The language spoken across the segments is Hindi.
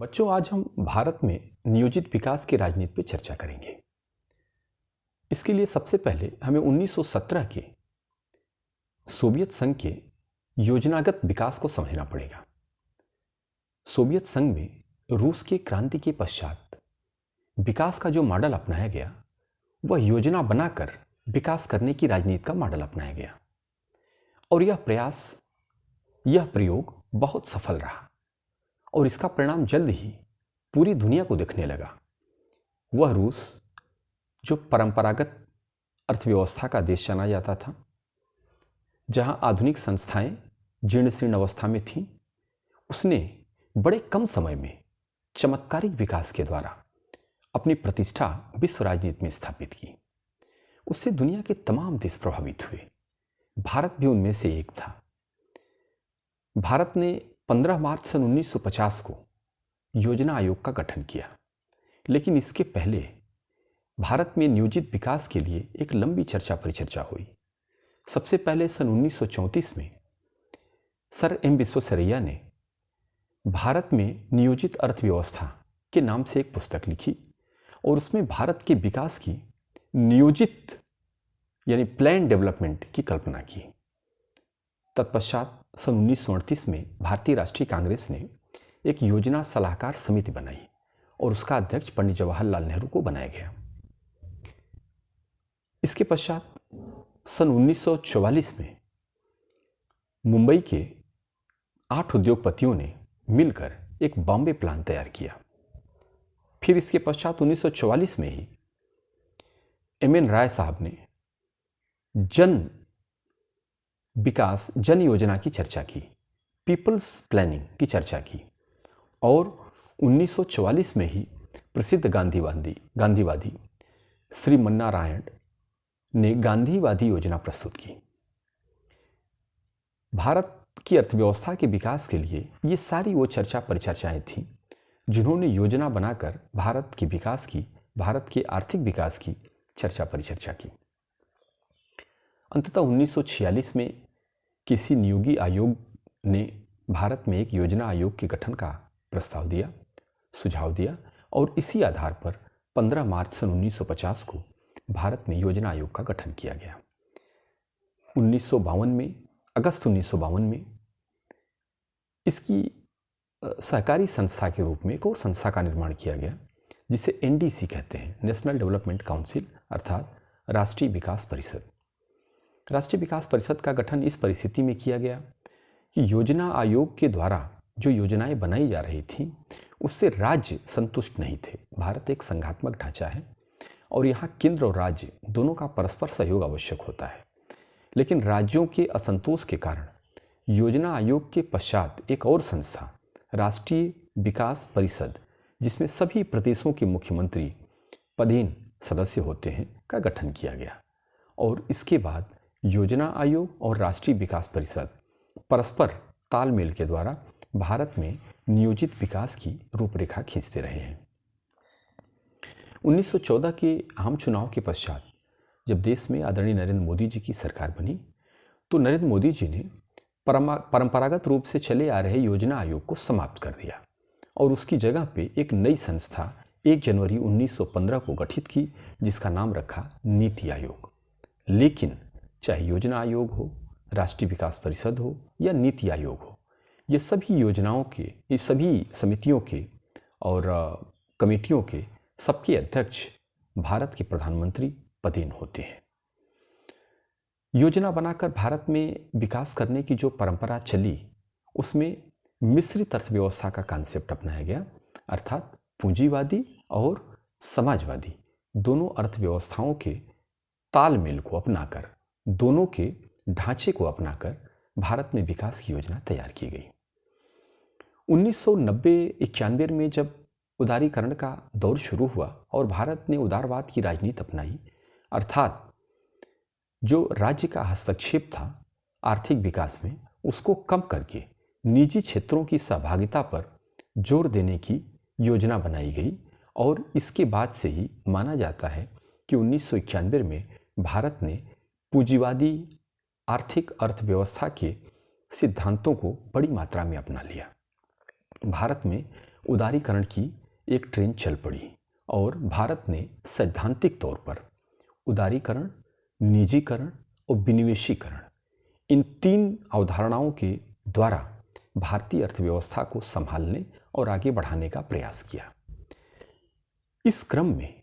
बच्चों, आज हम भारत में नियोजित विकास की राजनीति पर चर्चा करेंगे। इसके लिए सबसे पहले हमें 1917 के सोवियत संघ के योजनागत विकास को समझना पड़ेगा। सोवियत संघ में रूस की क्रांति के पश्चात विकास का जो मॉडल अपनाया गया वह योजना बनाकर विकास करने की राजनीति का मॉडल अपनाया गया और यह प्रयोग बहुत सफल रहा और इसका परिणाम जल्द ही पूरी दुनिया को दिखने लगा। वह रूस जो परंपरागत अर्थव्यवस्था का देश जाना जाता था, जहां आधुनिक संस्थाएं जीर्ण शीर्ण अवस्था में थीं, उसने बड़े कम समय में चमत्कारिक विकास के द्वारा अपनी प्रतिष्ठा विश्व राजनीति में स्थापित की। उससे दुनिया के तमाम देश प्रभावित हुए। भारत भी उनमें से एक था। भारत ने 15 मार्च सन 1950 को योजना आयोग का गठन किया, लेकिन इसके पहले भारत में नियोजित विकास के लिए एक लंबी चर्चा परिचर्चा हुई। सबसे पहले सन 1934 में सर एम विश्वेश्वरैया ने भारत में नियोजित अर्थव्यवस्था के नाम से एक पुस्तक लिखी और उसमें भारत के विकास की नियोजित यानी प्लान डेवलपमेंट की कल्पना की। तत्पश्चात सन 1938 में भारतीय राष्ट्रीय कांग्रेस ने एक योजना सलाहकार समिति बनाई और उसका अध्यक्ष पंडित जवाहरलाल नेहरू को बनाया गया। इसके पश्चात सन 1944 में मुंबई के 8 उद्योगपतियों ने मिलकर एक बॉम्बे प्लान तैयार किया। फिर इसके पश्चात 1944 में ही एम.एन. राय साहब ने जन योजना की चर्चा की, पीपल्स प्लानिंग की चर्चा की और 1944 में ही प्रसिद्ध गांधीवादी श्रीमन्नारायण ने गांधीवादी योजना प्रस्तुत की। भारत की अर्थव्यवस्था के विकास के लिए ये सारी वो चर्चा परिचर्चाएं थीं जिन्होंने योजना बनाकर भारत के आर्थिक विकास की चर्चा परिचर्चा की। अंततः 1946 में किसी नियोगी आयोग ने भारत में एक योजना आयोग के गठन का सुझाव दिया और इसी आधार पर 15 मार्च सन 1950 को भारत में योजना आयोग का गठन किया गया। अगस्त 1952 में इसकी सहकारी संस्था के रूप में एक और संस्था का निर्माण किया गया जिसे एनडीसी कहते हैं, नेशनल डेवलपमेंट काउंसिल, अर्थात राष्ट्रीय विकास परिषद। राष्ट्रीय विकास परिषद का गठन इस परिस्थिति में किया गया कि योजना आयोग के द्वारा जो योजनाएं बनाई जा रही थीं उससे राज्य संतुष्ट नहीं थे। भारत एक संघात्मक ढांचा है और यहाँ केंद्र और राज्य दोनों का परस्पर सहयोग आवश्यक होता है, लेकिन राज्यों के असंतोष के कारण योजना आयोग के पश्चात एक और संस्था, राष्ट्रीय विकास परिषद, जिसमें सभी प्रदेशों के मुख्यमंत्री पदेन सदस्य होते हैं, का गठन किया गया और इसके बाद योजना आयोग और राष्ट्रीय विकास परिषद परस्पर तालमेल के द्वारा भारत में नियोजित विकास की रूपरेखा खींचते रहे हैं। 1914 के आम चुनाव के पश्चात जब देश में आदरणीय नरेंद्र मोदी जी की सरकार बनी तो नरेंद्र मोदी जी ने परंपरागत रूप से चले आ रहे योजना आयोग को समाप्त कर दिया और उसकी जगह पे एक नई संस्था 1 जनवरी 1915 को गठित की जिसका नाम रखा नीति आयोग। लेकिन चाहे योजना आयोग हो, राष्ट्रीय विकास परिषद हो या नीति आयोग हो, ये सभी समितियों के और कमेटियों के सबके अध्यक्ष भारत के प्रधानमंत्री पदेन होते हैं। योजना बनाकर भारत में विकास करने की जो परंपरा चली उसमें मिश्रित अर्थव्यवस्था का कॉन्सेप्ट अपनाया गया, अर्थात पूंजीवादी और समाजवादी दोनों अर्थव्यवस्थाओं के तालमेल को अपनाकर, दोनों के ढांचे को अपनाकर भारत में विकास की योजना तैयार की गई। 1990-91 में जब उदारीकरण का दौर शुरू हुआ और भारत ने उदारवाद की राजनीति अपनाई, अर्थात जो राज्य का हस्तक्षेप था आर्थिक विकास में उसको कम करके निजी क्षेत्रों की सहभागिता पर जोर देने की योजना बनाई गई और इसके बाद से ही माना जाता है कि 1991 में भारत ने पूंजीवादी आर्थिक अर्थव्यवस्था के सिद्धांतों को बड़ी मात्रा में अपना लिया। भारत में उदारीकरण की एक ट्रेन चल पड़ी और भारत ने सैद्धांतिक तौर पर उदारीकरण, निजीकरण और विनिवेशीकरण, इन 3 अवधारणाओं के द्वारा भारतीय अर्थव्यवस्था को संभालने और आगे बढ़ाने का प्रयास किया। इस क्रम में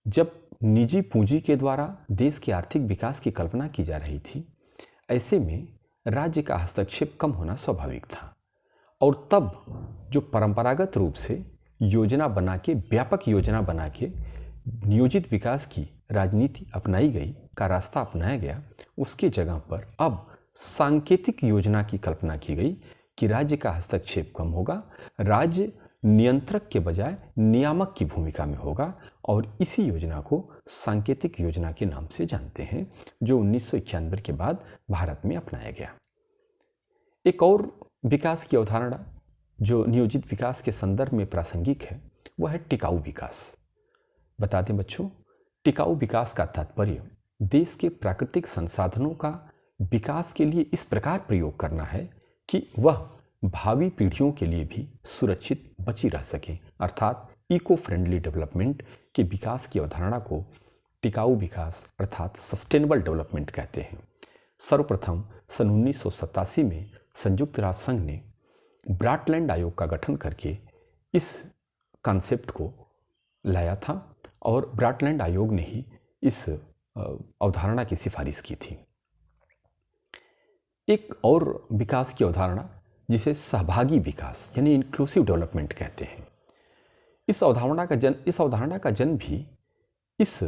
जब निजी पूंजी के द्वारा देश के आर्थिक विकास की कल्पना की जा रही थी, ऐसे में राज्य का हस्तक्षेप कम होना स्वाभाविक था और तब जो परंपरागत रूप से योजना बना के, व्यापक योजना बना के नियोजित विकास की राजनीति अपनाई गई का रास्ता अपनाया गया, उसके जगह पर अब सांकेतिक योजना की कल्पना की गई कि राज्य का हस्तक्षेप कम होगा, राज्य नियंत्रक के बजाय नियामक की भूमिका में होगा और इसी योजना को सांकेतिक योजना के नाम से जानते हैं, जो 1991 के बाद भारत में अपनाया गया। एक और विकास की अवधारणा जो नियोजित विकास के संदर्भ में प्रासंगिक है, वह है टिकाऊ विकास। बता दें बच्चों, टिकाऊ विकास का तात्पर्य देश के प्राकृतिक संसाधनों का विकास के लिए इस प्रकार प्रयोग करना है कि वह भावी पीढ़ियों के लिए भी सुरक्षित बची रह सके, अर्थात इको फ्रेंडली डेवलपमेंट के विकास की अवधारणा को टिकाऊ विकास अर्थात सस्टेनेबल डेवलपमेंट कहते हैं। सर्वप्रथम सन 1987 में संयुक्त राष्ट्र संघ ने ब्राटलैंड आयोग का गठन करके इस कॉन्सेप्ट को लाया था और ब्राटलैंड आयोग ने ही इस अवधारणा की सिफारिश की थी। एक और विकास की अवधारणा जिसे सहभागी विकास यानी इंक्लूसिव डेवलपमेंट कहते हैं, इस अवधारणा का जन्म भी इस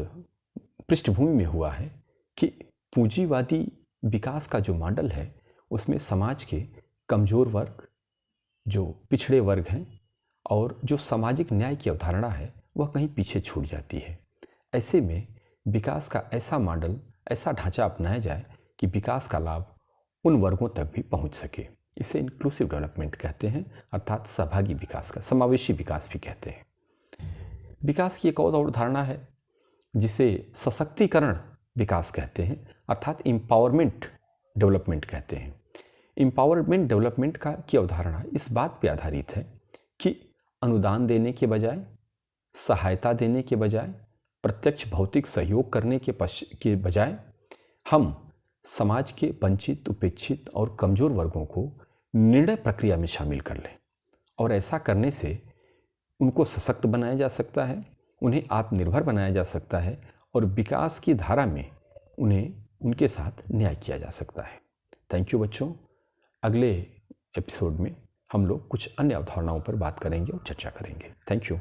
पृष्ठभूमि में हुआ है कि पूंजीवादी विकास का जो मॉडल है उसमें समाज के कमजोर वर्ग, जो पिछड़े वर्ग हैं और जो सामाजिक न्याय की अवधारणा है वह कहीं पीछे छूट जाती है। ऐसे में विकास का ऐसा मॉडल, ऐसा ढांचा अपनाया जाए कि विकास का लाभ उन वर्गों तक भी पहुंच सके। इसे इंक्लूसिव डेवलपमेंट कहते हैं, अर्थात सहभागी विकास का, समावेशी विकास भी कहते हैं। विकास की एक और अवधारणा है जिसे सशक्तिकरण विकास कहते हैं, अर्थात एम्पावरमेंट डेवलपमेंट कहते हैं। एम्पावरमेंट डेवलपमेंट की अवधारणा इस बात पर आधारित है कि अनुदान देने के बजाय, सहायता देने के बजाय, प्रत्यक्ष भौतिक सहयोग करने के बजाय हम समाज के वंचित, उपेक्षित और कमजोर वर्गों को निर्णय प्रक्रिया में शामिल कर लें और ऐसा करने से उनको सशक्त बनाया जा सकता है, उन्हें आत्मनिर्भर बनाया जा सकता है और विकास की धारा में उन्हें उनके साथ न्याय किया जा सकता है। थैंक यू बच्चों। अगले एपिसोड में हम लोग कुछ अन्य अवधारणाओं पर बात करेंगे और चर्चा करेंगे। Thank you.